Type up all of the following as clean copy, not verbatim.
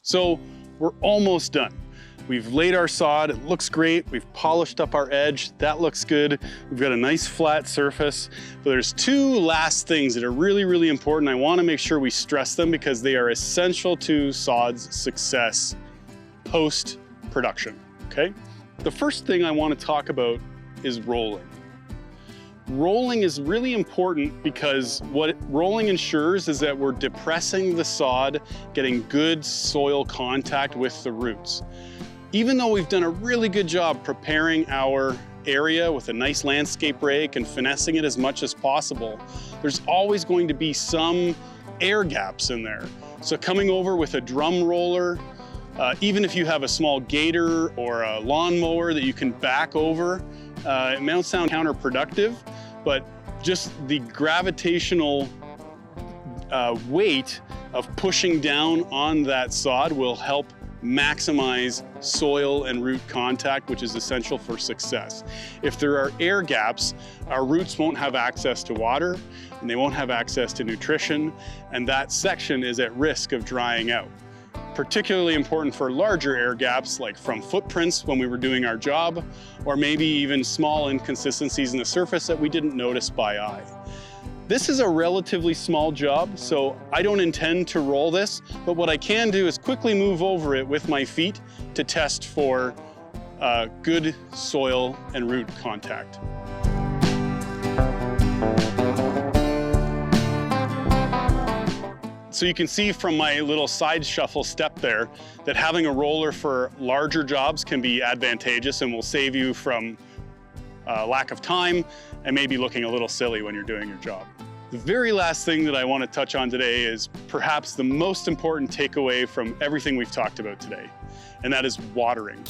So we're almost done. We've laid our sod, it looks great. We've polished up our edge, that looks good. We've got a nice flat surface, but there's two last things that are really, really important. I wanna make sure we stress them because they are essential to sod's success post-production, okay? The first thing I wanna talk about is rolling. Rolling is really important because what rolling ensures is that we're depressing the sod, getting good soil contact with the roots. Even though we've done a really good job preparing our area with a nice landscape rake and finessing it as much as possible, there's always going to be some air gaps in there. So coming over with a drum roller, even if you have a small gator or a lawnmower that you can back over, it may sound counterproductive, but just the gravitational weight of pushing down on that sod will help maximize soil and root contact, which is essential for success. If there are air gaps, our roots won't have access to water and they won't have access to nutrition, and that section is at risk of drying out. Particularly important for larger air gaps, like from footprints when we were doing our job, or maybe even small inconsistencies in the surface that we didn't notice by eye. This is a relatively small job, so I don't intend to roll this, but what I can do is quickly move over it with my feet to test for good soil and root contact. So you can see from my little side shuffle step there that having a roller for larger jobs can be advantageous and will save you from lack of time and maybe looking a little silly when you're doing your job. The very last thing that I want to touch on today is perhaps the most important takeaway from everything we've talked about today, and that is watering.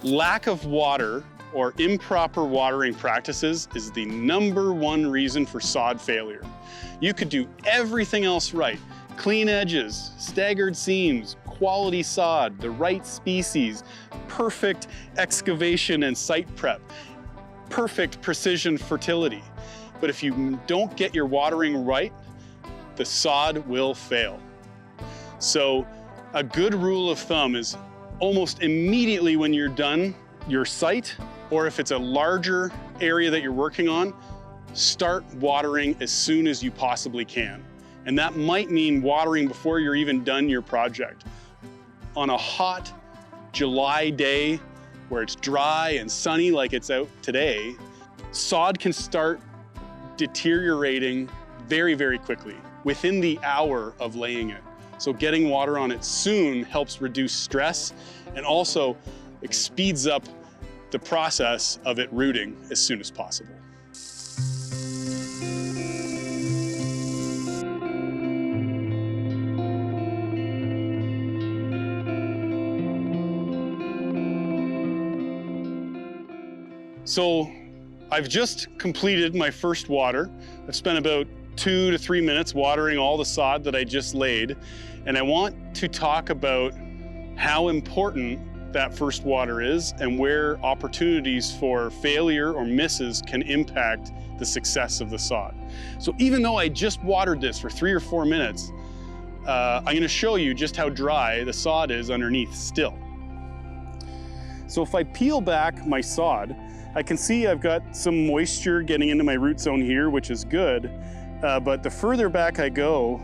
Lack of water or improper watering practices is the #1 reason for sod failure. You could do everything else right. Clean edges, staggered seams, quality sod, the right species, perfect excavation and site prep, perfect precision fertility. But if you don't get your watering right, the sod will fail. So a good rule of thumb is almost immediately when you're done your site, or if it's a larger area that you're working on, start watering as soon as you possibly can. And that might mean watering before you're even done your project. On a hot July day where it's dry and sunny like it's out today, sod can start deteriorating very, very quickly within the hour of laying it. So getting water on it soon helps reduce stress and also speeds up the process of it rooting as soon as possible. So I've just completed my first water. I've spent about 2 to 3 minutes watering all the sod that I just laid. And I want to talk about how important that first water is and where opportunities for failure or misses can impact the success of the sod. So even though I just watered this for 3 or 4 minutes, I'm gonna show you just how dry the sod is underneath still. So if I peel back my sod, I can see I've got some moisture getting into my root zone here, which is good. But the further back I go,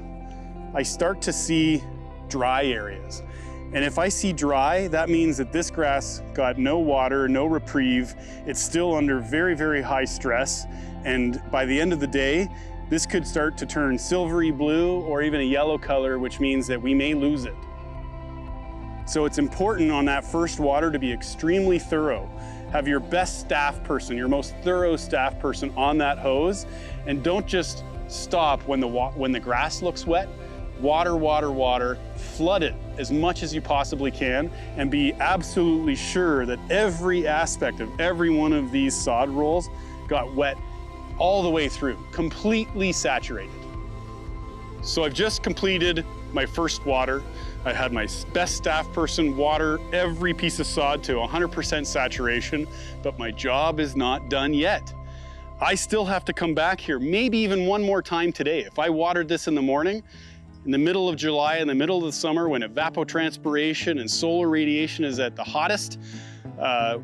I start to see dry areas. And if I see dry, that means that this grass got no water, no reprieve. It's still under very, very high stress. And by the end of the day, this could start to turn silvery blue or even a yellow color, which means that we may lose it. So it's important on that first water to be extremely thorough. Have your best staff person, your most thorough staff person on that hose, and don't just stop when the grass looks wet. Water, water, water, flood it as much as you possibly can, and be absolutely sure that every aspect of every one of these sod rolls got wet all the way through, completely saturated. So I've just completed my first water. I had my best staff person water every piece of sod to 100% saturation, but my job is not done yet. I still have to come back here, maybe even one more time today. If I watered this in the morning, in the middle of July, in the middle of the summer, when evapotranspiration and solar radiation is at the hottest,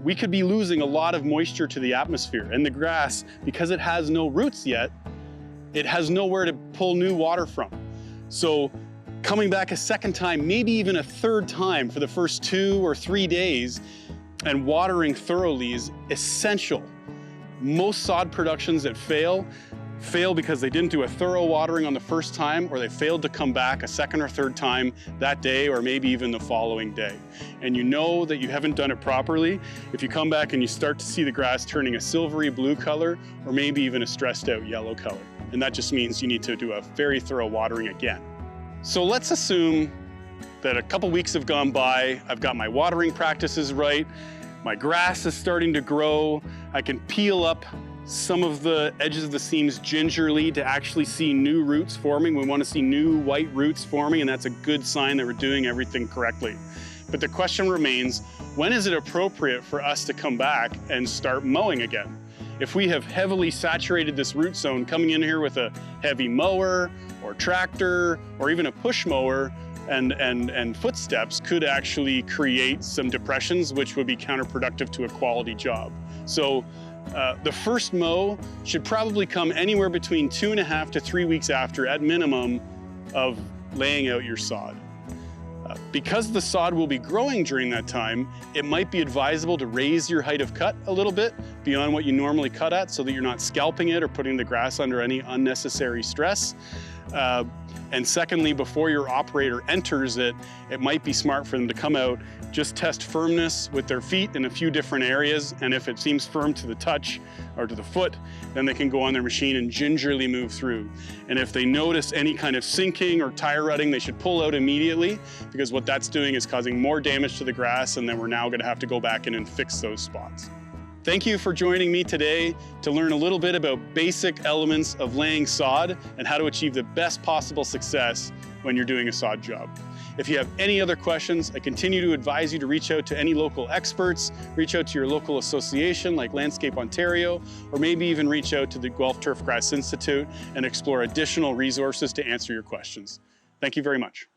we could be losing a lot of moisture to the atmosphere. And the grass, because it has no roots yet, it has nowhere to pull new water from. So coming back a second time, maybe even a third time for the first 2 or 3 days and watering thoroughly is essential. Most sod productions that fail because they didn't do a thorough watering on the first time, or they failed to come back a second or third time that day, or maybe even the following day. And you know that you haven't done it properly if you come back and you start to see the grass turning a silvery blue color, or maybe even a stressed out yellow color. And that just means you need to do a very thorough watering again. So let's assume that a couple weeks have gone by, I've got my watering practices right, my grass is starting to grow, I can peel up some of the edges of the seams gingerly to actually see new roots forming. We want to see new white roots forming, and that's a good sign that we're doing everything correctly. But the question remains, when is it appropriate for us to come back and start mowing again? If we have heavily saturated this root zone, coming in here with a heavy mower or tractor or even a push mower and footsteps could actually create some depressions, which would be counterproductive to a quality job. So the first mow should probably come anywhere between 2.5 to 3 weeks after, at minimum, of laying out your sod. Because the sod will be growing during that time, it might be advisable to raise your height of cut a little bit beyond what you normally cut at, so that you're not scalping it or putting the grass under any unnecessary stress. And secondly, before your operator enters it, it might be smart for them to come out, just test firmness with their feet in a few different areas, and if it seems firm to the touch or to the foot, then they can go on their machine and gingerly move through. And if they notice any kind of sinking or tire rutting, they should pull out immediately, because what that's doing is causing more damage to the grass, and then we're now going to have to go back in and fix those spots. Thank you for joining me today to learn a little bit about basic elements of laying sod and how to achieve the best possible success when you're doing a sod job. If you have any other questions, I continue to advise you to reach out to any local experts, reach out to your local association like Landscape Ontario, or maybe even reach out to the Guelph Turfgrass Institute and explore additional resources to answer your questions. Thank you very much.